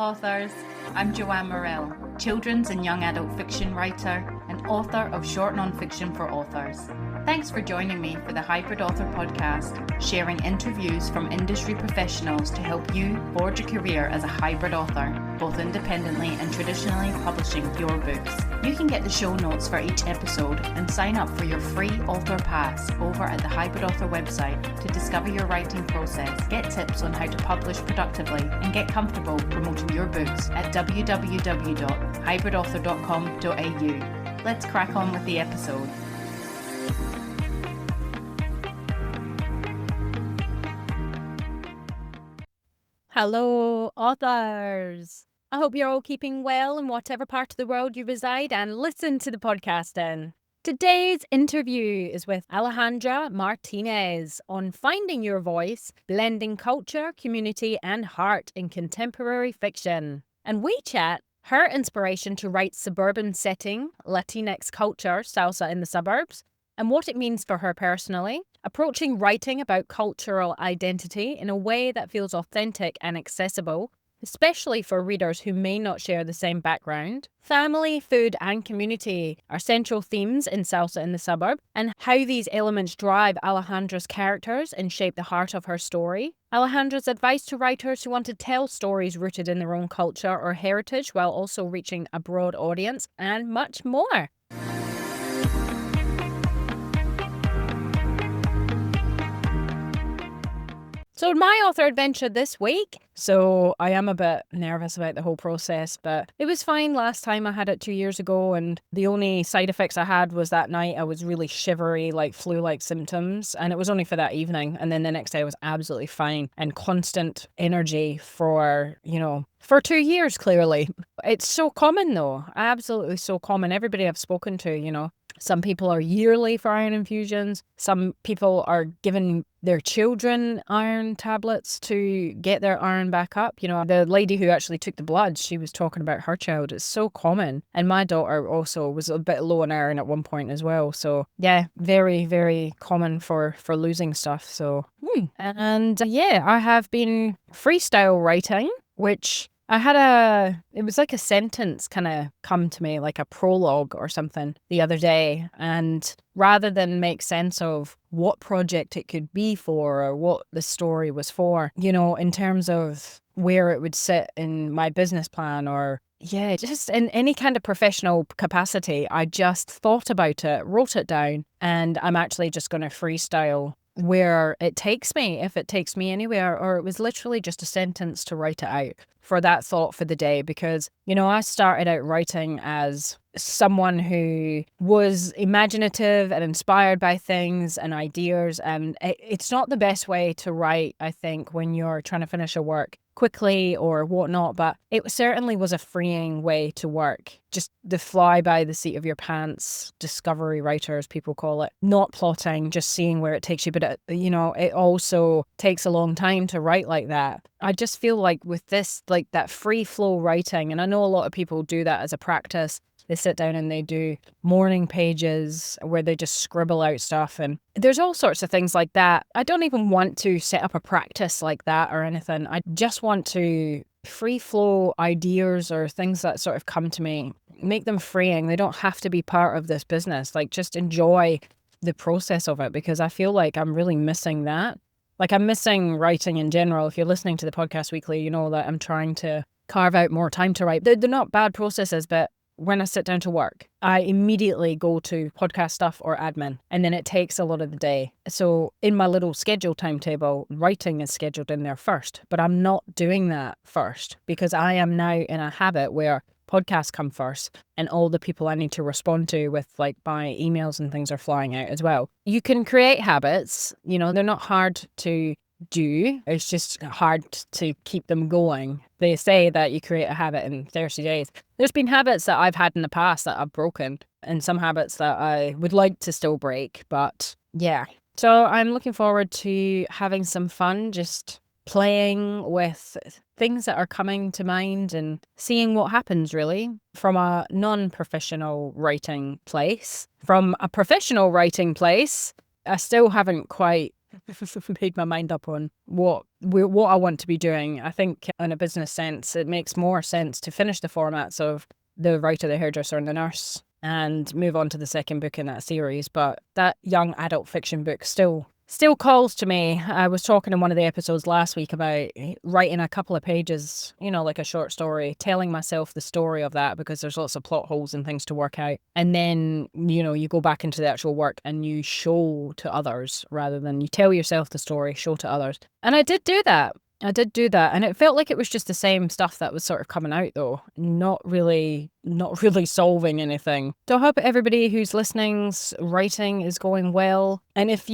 authors. I'm Joanne Morrell, children's and young adult fiction writer and author of Short Nonfiction for Authors. Thanks for joining me for the Hybrid Author podcast, sharing interviews from industry professionals to help you forge a career as a hybrid author, both independently and traditionally publishing your books. You can get the show notes for each episode and sign up for your free author pass over at the Hybrid Author website to discover your writing process, get tips on how to publish productively, and get comfortable promoting your books at www.hybridauthor.com.au. Let's crack on with the episode. Hello, authors! I hope you're all keeping well in whatever part of the world you reside and listen to the podcast in. Today's interview is with Alejandra Martinez on finding your voice, blending culture, community, and heart in contemporary fiction. And we chat her inspiration to write suburban setting, Latinx culture, Salsa in the Suburbs, and what it means for her personally, approaching writing about cultural identity in a way that feels authentic and accessible, especially for readers who may not share the same background. Family, food, and community are central themes in Salsa in the Suburb, and how these elements drive Alejandra's characters and shape the heart of her story. Alejandra's advice to writers who want to tell stories rooted in their own culture or heritage while also reaching a broad audience, and much more. So my author adventure this week, so I am a bit nervous about the whole process, but it was fine last time. I had it 2 years ago, and the only side effects I had was that night I was really shivery, like flu-like symptoms, and it was only for that evening. And then the next day I was absolutely fine and constant energy for 2 years, clearly. It's so common though, absolutely so common. Everybody I've spoken to, some people are yearly for iron infusions. Some people are giving their children iron tablets to get their iron back up. The lady who actually took the blood, she was talking about her child. It's so common. And my daughter also was a bit low in iron at one point as well. So yeah, very, very common for losing stuff. So, I have been freestyle writing, which it was like a sentence kind of come to me, like a prologue or something the other day. And rather than make sense of what project it could be for or what the story was for, in terms of where it would sit in my business plan or just in any kind of professional capacity, I just thought about it, wrote it down, and I'm actually just going to freestyle where it takes me, if it takes me anywhere. Or it was literally just a sentence to write it out for that thought for the day, because I started out writing as someone who was imaginative and inspired by things and ideas, and it's not the best way to write, I think, when you're trying to finish a work quickly or whatnot, but it certainly was a freeing way to work. Just the fly by the seat of your pants, discovery writers, people call it, not plotting, just seeing where it takes you. But it also takes a long time to write like that. I just feel like with this, like that free flow writing, and I know a lot of people do that as a practice. They sit down and they do morning pages where they just scribble out stuff, and there's all sorts of things like that. I don't even want to set up a practice like that or anything. I just want to free flow ideas or things that sort of come to me, make them freeing. They don't have to be part of this business. Like, just enjoy the process of it, because I feel like I'm really missing that. Like, I'm missing writing in general. If you're listening to the podcast weekly, you know that I'm trying to carve out more time to write. They're not bad processes, but when I sit down to work, I immediately go to podcast stuff or admin, and then it takes a lot of the day. So in my little schedule timetable, writing is scheduled in there first, but I'm not doing that first because I am now in a habit where podcasts come first and all the people I need to respond to with like my emails and things are flying out as well. You can create habits, they're not hard to do. It's just hard to keep them going. They say that you create a habit in 30 days. There's been habits that I've had in the past that I've broken, and some habits that I would like to still break, but yeah. So I'm looking forward to having some fun, just playing with things that are coming to mind and seeing what happens, really, from a non-professional writing place. From a professional writing place, I still haven't quite made my mind up on what I want to be doing. I think in a business sense, it makes more sense to finish the formats of the writer, the hairdresser, and the nurse and move on to the second book in that series. But that young adult fiction book still calls to me. I was talking in one of the episodes last week about writing a couple of pages, like a short story, telling myself the story of that, because there's lots of plot holes and things to work out. And then, you go back into the actual work and you show to others rather than you tell yourself the story, show to others. And I did do that. And it felt like it was just the same stuff that was sort of coming out, though, not really solving anything. So I hope everybody who's listening's writing is going well. And if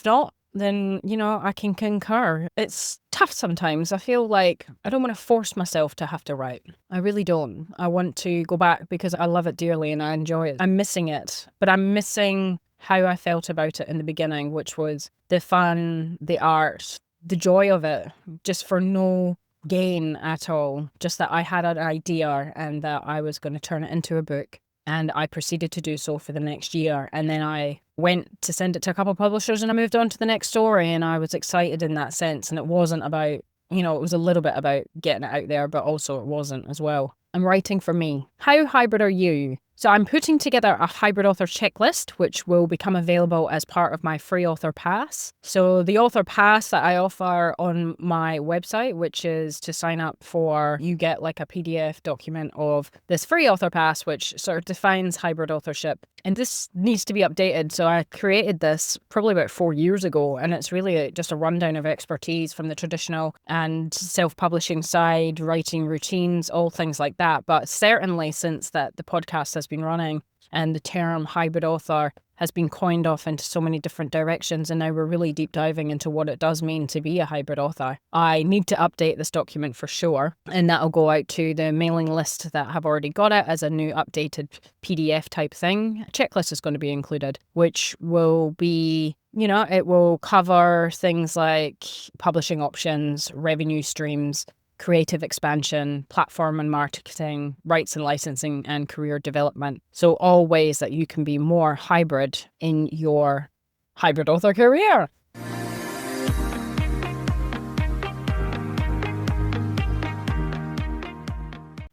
not, then, I can concur. It's tough sometimes. I feel like I don't want to force myself to have to write. I really don't. I want to go back because I love it dearly and I enjoy it. I'm missing it, but I'm missing how I felt about it in the beginning, which was the fun, the art, the joy of it, just for no gain at all. Just that I had an idea and that I was going to turn it into a book. And I proceeded to do so for the next year. And then I went to send it to a couple of publishers and I moved on to the next story. And I was excited in that sense. And it wasn't about, it was a little bit about getting it out there, but also it wasn't as well. I'm writing for me. How hybrid are you? So I'm putting together a hybrid author checklist, which will become available as part of my free author pass. So the author pass that I offer on my website, which is to sign up for, you get like a PDF document of this free author pass, which sort of defines hybrid authorship. And this needs to be updated. So I created this probably about 4 years ago, and it's really just a rundown of expertise from the traditional and self-publishing side, writing routines, all things like that. But certainly since that the podcast has been running and the term hybrid author has been coined off into so many different directions, and now we're really deep diving into what it does mean to be a hybrid author. I need to update this document for sure, and that'll go out to the mailing list that have already got it as a new updated PDF type thing. A checklist is going to be included, which will be, it will cover things like publishing options, revenue streams, creative expansion, platform and marketing, rights and licensing, and career development. So all ways that you can be more hybrid in your hybrid author career.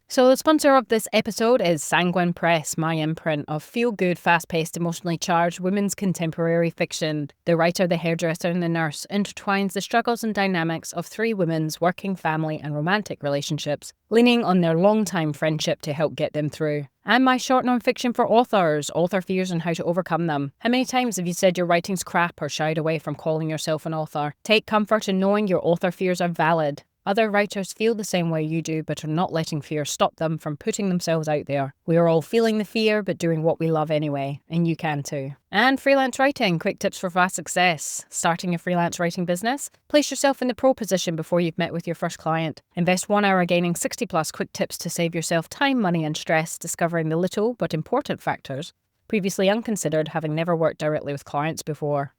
So the sponsor of this episode is Sanguine Press, my imprint of feel-good, fast-paced, emotionally charged women's contemporary fiction. The writer, the hairdresser, and the nurse intertwines the struggles and dynamics of three women's working, family, and romantic relationships, leaning on their long-time friendship to help get them through. And my short non-fiction for authors, author fears and how to overcome them. How many times have you said your writing's crap or shied away from calling yourself an author? Take comfort in knowing your author fears are valid. Other writers feel the same way you do, but are not letting fear stop them from putting themselves out there. We are all feeling the fear, but doing what we love anyway, and you can too. And freelance writing, quick tips for fast success. Starting a freelance writing business? Place yourself in the pro position before you've met with your first client. Invest 1 hour gaining 60 plus quick tips to save yourself time, money, and stress, discovering the little but important factors previously unconsidered, having never worked directly with clients before.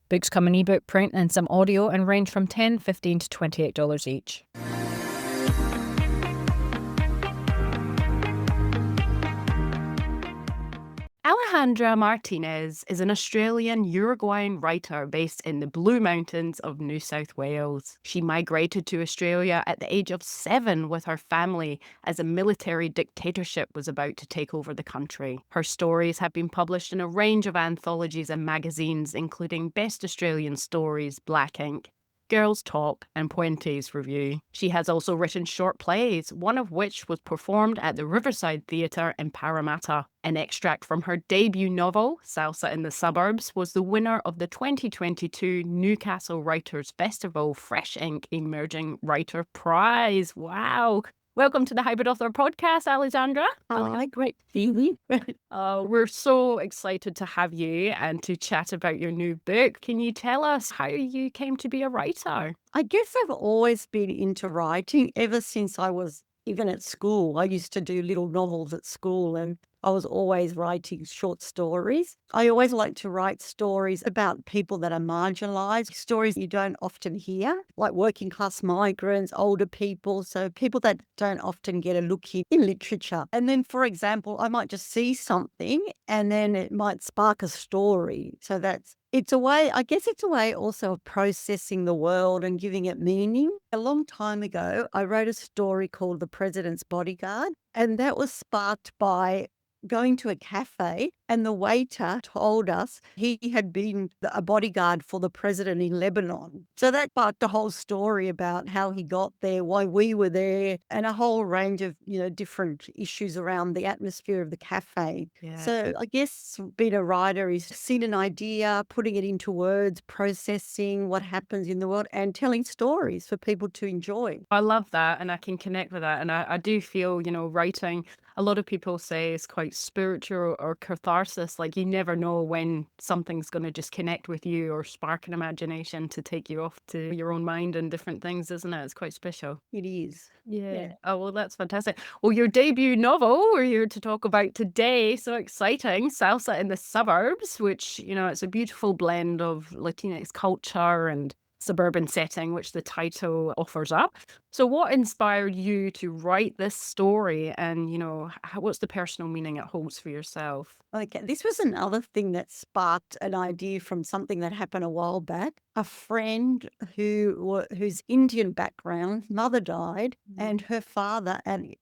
Books come in ebook, print, and some audio and range from $10, $15 to $28 each. Alejandra Martinez is an Australian-Uruguayan writer based in the Blue Mountains of New South Wales. She migrated to Australia at the age of 7 with her family as a military dictatorship was about to take over the country. Her stories have been published in a range of anthologies and magazines, including Best Australian Stories, BlackInc, Girls Talk and Puentes review. She has also written short plays, one of which was performed at the Riverside Theatre in Parramatta. An extract from her debut novel, Salsa in the Suburbs, was the winner of the 2022 Newcastle Writers' Festival Fresh Ink Emerging Writer Prize. Wow! Welcome to the Hybrid Author Podcast, Alejandra. Hi, great to see you. We're so excited to have you and to chat about your new book. Can you tell us how you came to be a writer? I guess I've always been into writing ever since I was even at school. I used to do little novels at school, and I was always writing short stories. I always like to write stories about people that are marginalised, stories you don't often hear, like working class migrants, older people, so people that don't often get a look in literature. And then, for example, I might just see something and then it might spark a story. So it's a way, I guess it's a way also of processing the world and giving it meaning. A long time ago, I wrote a story called The President's Bodyguard, and that was sparked by going to a cafe, and the waiter told us he had been a bodyguard for the president in Lebanon. So that sparked a whole story about how he got there, why we were there, and a whole range of, different issues around the atmosphere of the cafe. Yeah. So I guess being a writer is seeing an idea, putting it into words, processing what happens in the world, and telling stories for people to enjoy. I love that, and I can connect with that. And I do feel, writing, a lot of people say is quite spiritual or catharsis. Like you never know when something's going to just connect with you or spark an imagination to take you off to your own mind and different things, isn't it? It's quite special. It is. Yeah. Oh, well, that's fantastic. Well, your debut novel we're here to talk about today, so exciting, Salsa in the Suburbs, which, it's a beautiful blend of Latinx culture and suburban setting, which the title offers up. So what inspired you to write this story, and, what's the personal meaning it holds for yourself? Okay, this was another thing that sparked an idea from something that happened a while back. A friend whose Indian background, mother died, and her father, and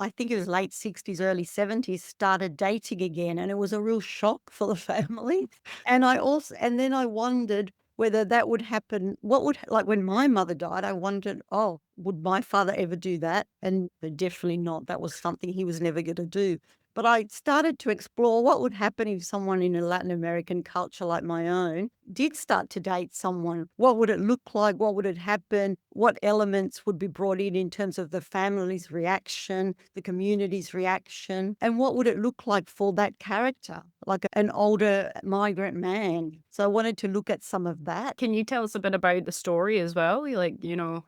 I think it was late 60s, early 70s, started dating again, and it was a real shock for the family. And then I wondered whether that would happen. Like when my mother died, I wondered, would my father ever do that? And definitely not. That was something he was never going to do. But I started to explore what would happen if someone in a Latin American culture like my own did start to date someone. What would it look like? What would it happen? What elements would be brought in terms of the family's reaction, the community's reaction? And what would it look like for that character, like an older migrant man? So I wanted to look at some of that. Can you tell us a bit about the story as well? Like,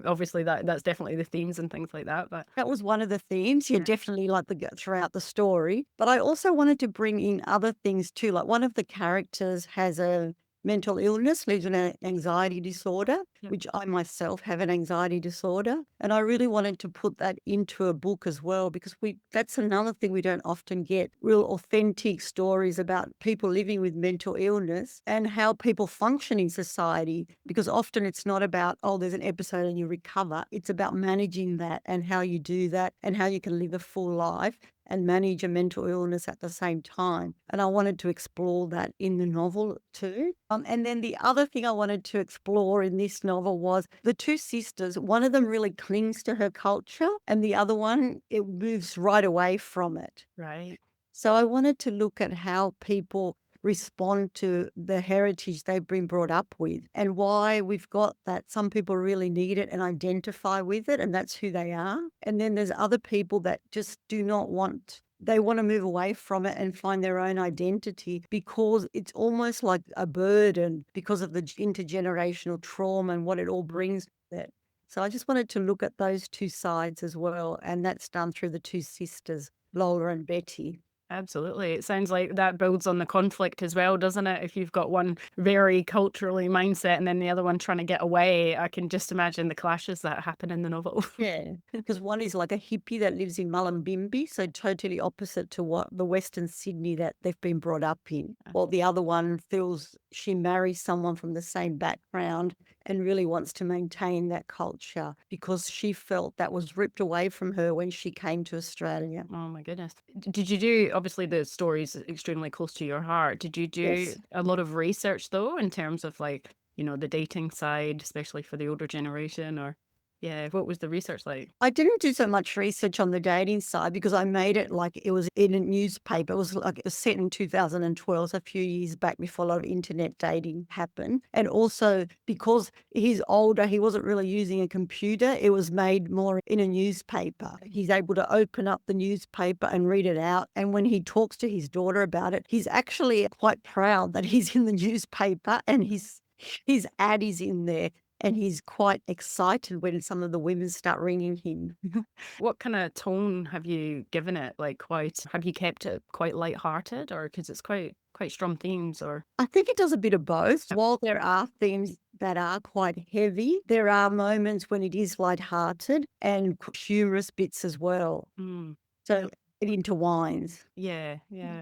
obviously that's definitely the themes and things like that. But that was one of the themes, definitely like throughout the story. But I also wanted to bring in other things too. Like one of the characters has a mental illness, lives with an anxiety disorder, which I myself have an anxiety disorder. And I really wanted to put that into a book as well, because that's another thing we don't often get, real authentic stories about people living with mental illness and how people function in society, because often it's not about, there's an episode and you recover. It's about managing that and how you do that and how you can live a full life and manage a mental illness at the same time. And I wanted to explore that in the novel too. And then the other thing I wanted to explore in this novel was the two sisters. One of them really clings to her culture, and the other one, it moves right away from it. right. So I wanted to look at how people respond to the heritage they've been brought up with and why we've got that. Some people really need it and identify with it, and that's who they are. And then there's other people that just do not want. They want to move away from it and find their own identity because it's almost like a burden because of the intergenerational trauma and what it all brings with it. So I just wanted to look at those two sides as well, and that's done through the two sisters, Lola and Betty. Absolutely. It sounds like that builds on the conflict as well, doesn't it? If you've got one very culturally mindset and then the other one trying to get away, I can just imagine the clashes that happen in the novel. Yeah, because one is like a hippie that lives in Mullumbimby, so totally opposite to what the Western Sydney that they've been brought up in. While the other one feels she marries someone from the same background and really wants to maintain that culture because she felt that was ripped away from her when she came to Australia. Oh my goodness. Did you do, obviously the story's extremely close to your heart. Did you do Yes. a lot of research though, in terms of like, the dating side, especially for the older generation, or what was the research like? I didn't do so much research on the dating side because I made it like it was in a newspaper. It was set in 2012, so a few years back before a lot of internet dating happened. And also because he's older, he wasn't really using a computer. It was made more in a newspaper. He's able to open up the newspaper and read it out. And when he talks to his daughter about it, he's actually quite proud that he's in the newspaper and his ad is in there. and he's quite excited when some of the women start ringing him. What kind of tone have you given it? Like, have you kept it quite light-hearted, or because it's quite strong themes, or? I think it does a bit of both. While there are themes that are quite heavy, there are moments when it is lighthearted and humorous bits as well. Mm. So it intertwines. Yeah,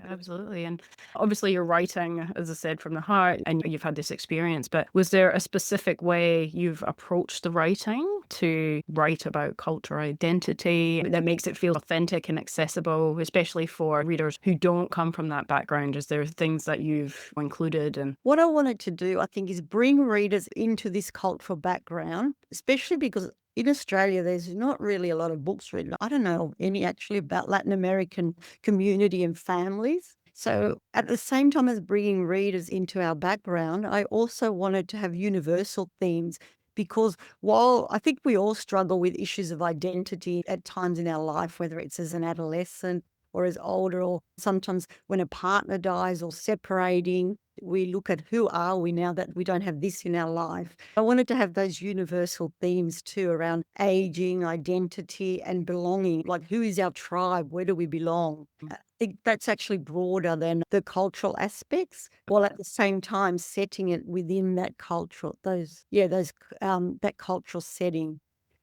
absolutely. And obviously you're writing, as I said, from the heart, and you've had this experience, but was there a specific way you've approached the writing to write about cultural identity that makes it feel authentic and accessible, especially for readers who don't come from that background? Is there things that you've included? And What I wanted to do, I think, is bring readers into this cultural background, especially because in Australia, there's not really a lot of books written. I don't know any actually about Latin American community and families. So at the same time as bringing readers into our background, I also wanted to have universal themes because while I think we all struggle with issues of identity at times in our life, whether it's as an adolescent or as older, or sometimes when a partner dies or separating, we look at who are we now that we don't have this in our life. I wanted to have those universal themes too around aging, identity and belonging. Like, who is our tribe? Where do we belong? I think that's actually broader than the cultural aspects, while at the same time setting it within that cultural, that cultural setting.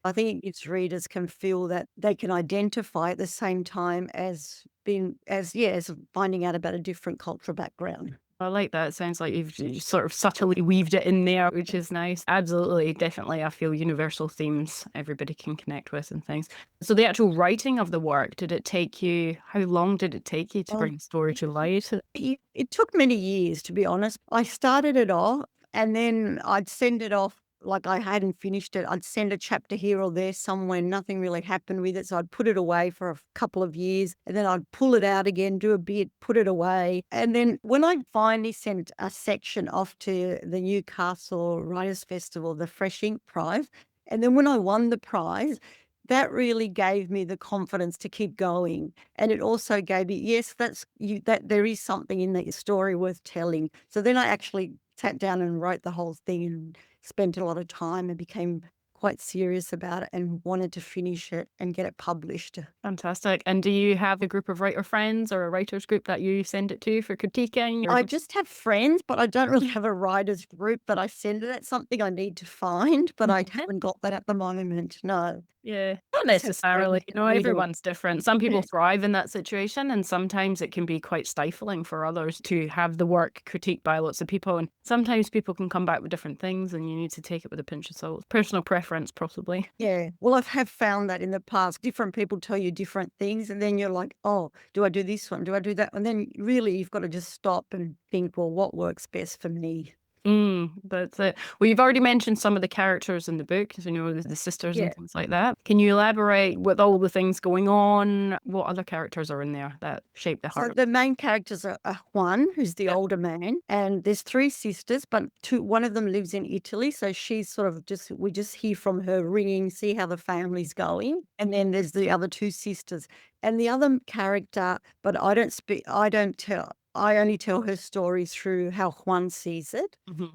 I think it gives readers can feel that they can identify at the same time as finding out about a different cultural background. I like that. It sounds like you've sort of subtly weaved it in there, which is nice. Absolutely, definitely. I feel universal themes everybody can connect with and things. So the actual writing of the work, how long did it take you to bring the story to light? It took many years, to be honest. I started it off and then I'd send it off like I hadn't finished it. I'd send a chapter here or there somewhere, nothing really happened with it. So I'd put it away for a couple of years and then I'd pull it out again, do a bit, put it away. And then when I finally sent a section off to the Newcastle Writers Festival, the Fresh Ink Prize, and then when I won the prize, that really gave me the confidence to keep going. And it also gave me, that there is something in the story worth telling. So then I actually sat down and wrote the whole thing and spent a lot of time and became quite serious about it and wanted to finish it and get it published. Fantastic. And do you have a group of writer friends or a writers group that you send it to for critiquing? I just have friends, but I don't really have a writers group that I send it. That's something I need to find, but I haven't got that at the moment. No. Yeah, not necessarily. Everyone's different. Some people thrive in that situation, and sometimes it can be quite stifling for others to have the work critiqued by lots of people. And sometimes people can come back with different things, and you need to take it with a pinch of salt. Personal preference, possibly. Yeah. Well, I have found that in the past, different people tell you different things, and then you're like, oh, do I do this one? Do I do that? And then really you've got to just stop and think, well, what works best for me? That's it. Well, you've already mentioned some of the characters in the book, the sisters and things like that. Can you elaborate with all the things going on? What other characters are in there that shape the So heart? the main characters are Juan, who's the older man, and there's three sisters, but one of them lives in Italy. So she's sort of we just hear from her ringing, see how the family's going. And then there's the other two sisters. And the other character, but I only tell her story through how Juan sees it. Mhm.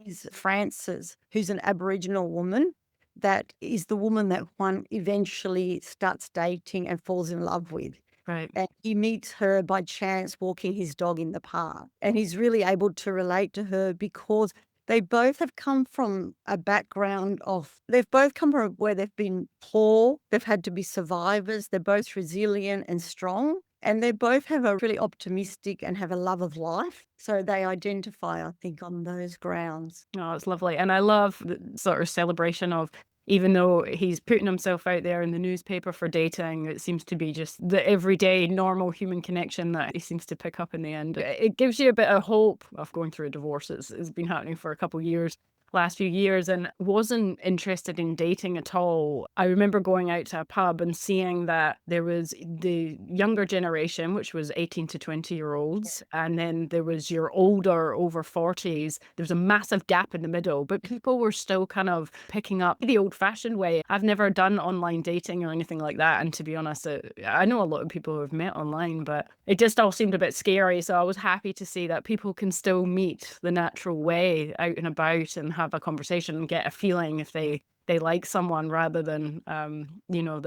Is Frances, who's an Aboriginal woman that is the woman that Juan eventually starts dating and falls in love with. Right. And he meets her by chance walking his dog in the park. And he's really able to relate to her because they both have come from a background they've both come from where they've been poor, they've had to be survivors, they're both resilient and strong. And they both have a really optimistic and have a love of life. So they identify, I think, on those grounds. Oh, it's lovely. And I love the sort of celebration of, even though he's putting himself out there in the newspaper for dating, it seems to be just the everyday normal human connection that he seems to pick up in the end. It gives you a bit of hope of going through a divorce. It's been happening for a couple of years. Last few years, and wasn't interested in dating at all. I remember going out to a pub and seeing that there was the younger generation, which was 18 to 20-year-olds, and then there was your older, over 40s. There was a massive gap in the middle, but people were still kind of picking up the old-fashioned way. I've never done online dating or anything like that, and to be honest, I know a lot of people who have met online, but it just all seemed a bit scary, so I was happy to see that people can still meet the natural way out and about and have a conversation and get a feeling if they like someone rather than all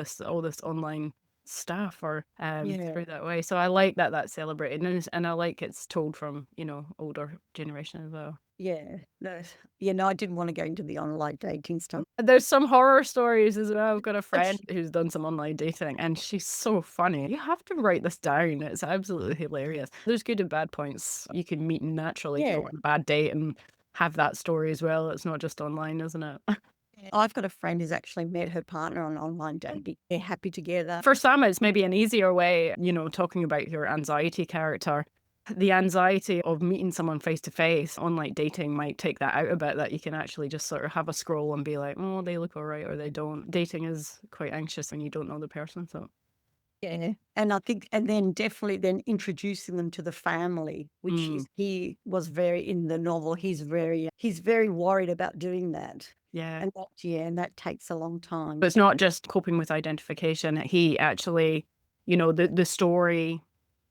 this online stuff or Yeah. through that way. So I like that that's celebrated, and I like it's told from older generation as well. Yeah. No, I didn't want to go into the online dating stuff. There's some horror stories as well. I've got a friend who's done some online dating, and she's so funny. You have to write this down. It's absolutely hilarious. There's good and bad points. You can meet naturally Yeah. go on a bad date and have that story as well. It's not just online, isn't it? I've got a friend who's actually met her partner on online dating. They're happy together. For some, it's maybe an easier way, talking about your anxiety character. The anxiety of meeting someone face to face, online dating might take that out a bit, that you can actually just sort of have a scroll and be like, oh, they look all right or they don't. Dating is quite anxious when you don't know the person. So Yeah. And I think, and then definitely then introducing them to the family, which he was very, in the novel, he's very worried about doing that. yeah. And that takes a long time. But it's not just coping with identification. He actually, the story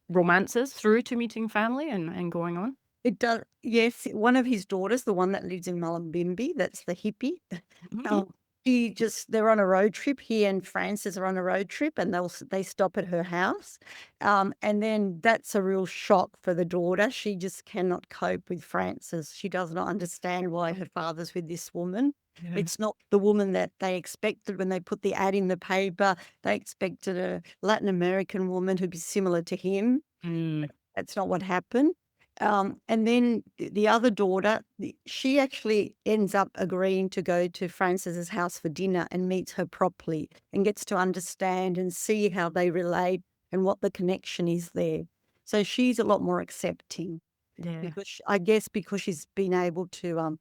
romances through to meeting family and going on. It does. Yes. One of his daughters, the one that lives in Mullumbimby, that's the hippie. They're on a road trip. He and Frances are on a road trip, and they stop at her house. And then that's a real shock for the daughter. She just cannot cope with Frances. She does not understand why her father's with this woman. Yeah. It's not the woman that they expected when they put the ad in the paper. They expected a Latin American woman who'd be similar to him. That's not what happened. And then the other daughter, she actually ends up agreeing to go to Frances's house for dinner and meets her properly and gets to understand and see how they relate and what the connection is there. So she's a lot more accepting. Yeah. Because she's been able to,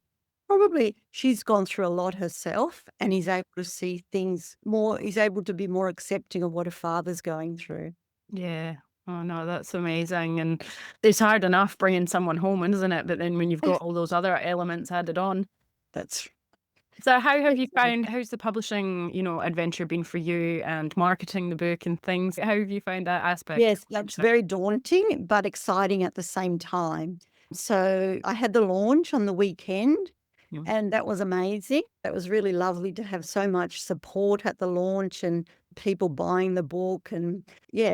probably she's gone through a lot herself, and he's able to see things more, he's able to be more accepting of what her father's going through. Yeah. Oh, no, that's amazing. And it's hard enough bringing someone home, isn't it? But then when you've got all those other elements added on. That's So how have you found, how's the publishing, adventure been for you, and marketing the book and things? How have you found that aspect? Yes, that's very daunting, but exciting at the same time. So I had the launch on the weekend, and that was amazing. That was really lovely to have so much support at the launch and people buying the book. And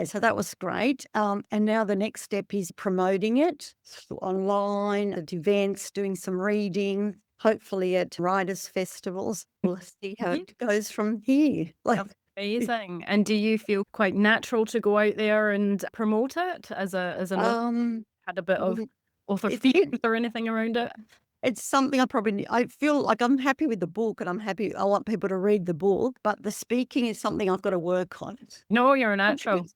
so that was great. And now the next step is promoting it online, at events, doing some reading, hopefully at writers' festivals. We'll see how it goes from here. Amazing. And do you feel quite natural to go out there and promote it as an author? Had a bit of author feelings or anything around it? It's something I feel like I'm happy with the book, and I want people to read the book, but the speaking is something I've got to work on. No, you're a natural.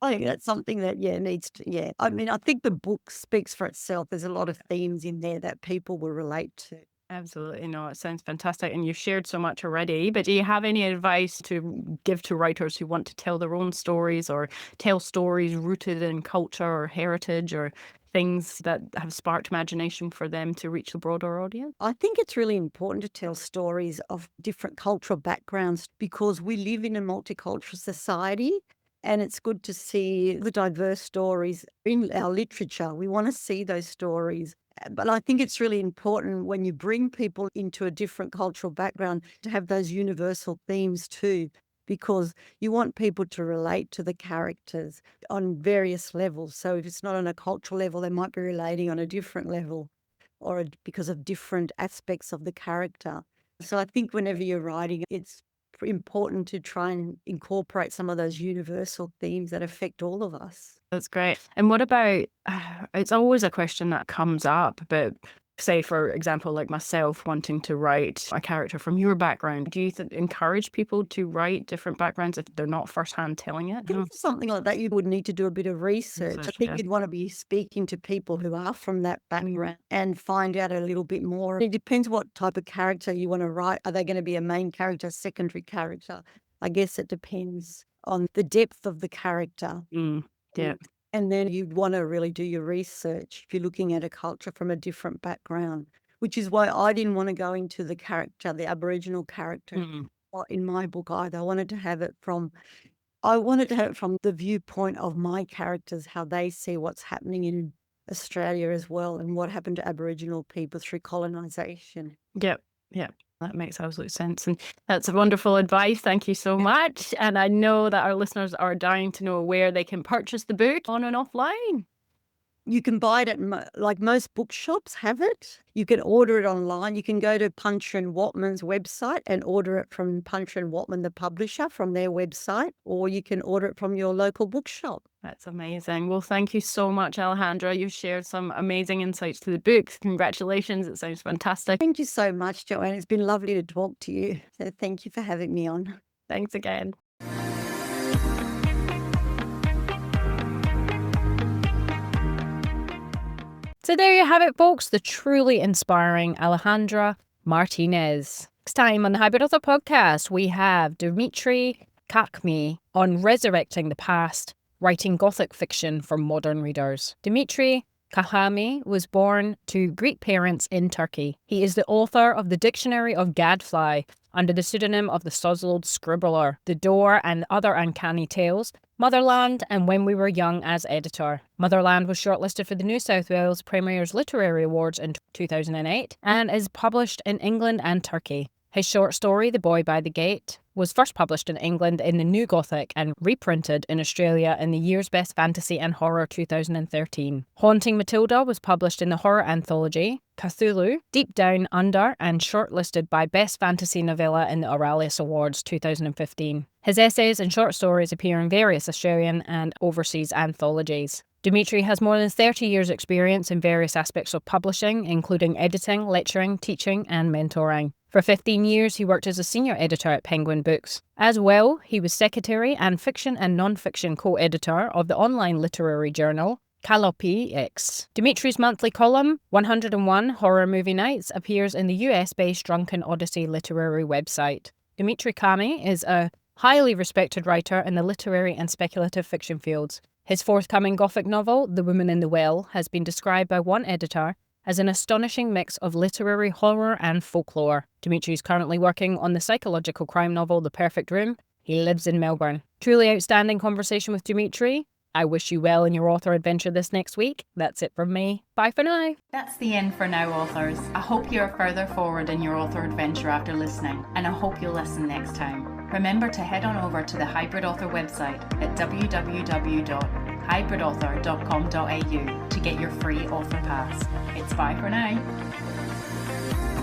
I think that's something that, needs to, I mean, I think the book speaks for itself. There's a lot of themes in there that people will relate to. Absolutely. No, it sounds fantastic. And you've shared so much already. But do you have any advice to give to writers who want to tell their own stories, or tell stories rooted in culture or heritage, or things that have sparked imagination for them to reach a broader audience? I think it's really important to tell stories of different cultural backgrounds, because we live in a multicultural society, and it's good to see the diverse stories in our literature. We want to see those stories. But I think it's really important when you bring people into a different cultural background to have those universal themes too, because you want people to relate to the characters on various levels. So if it's not on a cultural level, they might be relating on a different level, or because of different aspects of the character. So I think whenever you're writing, it's important to try and incorporate some of those universal themes that affect all of us. That's great. And what about, it's always a question that comes up, but say, for example, like myself wanting to write a character from your background, do you encourage people to write different backgrounds if they're not firsthand telling it? I think for something like that, you would need to do a bit of research. I think you'd want to be speaking to people who are from that background and find out a little bit more. It depends what type of character you want to write. Are they going to be a main character, secondary character? I guess it depends on the depth of the character. Yeah. And then you'd want to really do your research if you're looking at a culture from a different background, which is why I didn't want to go into the character, the Aboriginal character, in my book either. I wanted to have it from the viewpoint of my characters, how they see what's happening Australia as well, and what happened to Aboriginal people through colonisation. Yep. That makes absolute sense. And that's wonderful advice. Thank you so much. And I know that our listeners are dying to know where they can purchase the book on and offline. You can buy it at, like most bookshops have it. You can order it online. You can go to Puncher and Watman's website and order it from Puncher and Watman, the publisher, from their website, or you can order it from your local bookshop. That's amazing. Well, thank you so much, Alejandra. You've shared some amazing insights to the book. Congratulations. It sounds fantastic. Thank you so much, Joanne. It's been lovely to talk to you. So thank you for having me on. Thanks again. So there you have it, folks, the truly inspiring Alejandra Martinez. Next time on the Hybrid Author podcast, we have Dimitri Kakmi on resurrecting the past, writing Gothic fiction for modern readers. Dimitri Kakmi was born to Greek parents in Turkey. He is the author of the Dictionary of Gadfly under the pseudonym of the Suzzled Scribbler, The Door and Other Uncanny Tales, Motherland, and When We Were Young as editor. Motherland was shortlisted for the New South Wales Premier's Literary Awards in 2008 and is published in England and Turkey. His short story, The Boy by the Gate, was first published in England in the New Gothic and reprinted in Australia in the year's Best Fantasy and Horror 2013. Haunting Matilda was published in the horror anthology Cthulhu, Deep Down Under, and shortlisted by Best Fantasy Novella in the Aurelius Awards 2015. His essays and short stories appear in various Australian and overseas anthologies. Dimitri has more than 30 years' experience in various aspects of publishing, including editing, lecturing, teaching, and mentoring. For 15 years, he worked as a senior editor at Penguin Books. As well, he was secretary and fiction and non-fiction co-editor of the online literary journal BlackInc. Dimitri's monthly column, 101 Horror Movie Nights, appears in the US-based Drunken Odyssey literary website. Dimitri Kakmi is a highly respected writer in the literary and speculative fiction fields. His forthcoming Gothic novel, The Woman in the Well, has been described by one editor as an astonishing mix of literary horror and folklore. Dimitri is currently working on the psychological crime novel The Perfect Room. He lives in Melbourne. Truly outstanding conversation with Dimitri. I wish you well in your author adventure this next week. That's it from me. Bye for now. That's the end for now, authors. I hope you are further forward in your author adventure after listening, and I hope you'll listen next time. Remember to head on over to the Hybrid Author website at www.hybridauthor.com.au to get your free author pass. It's bye for now.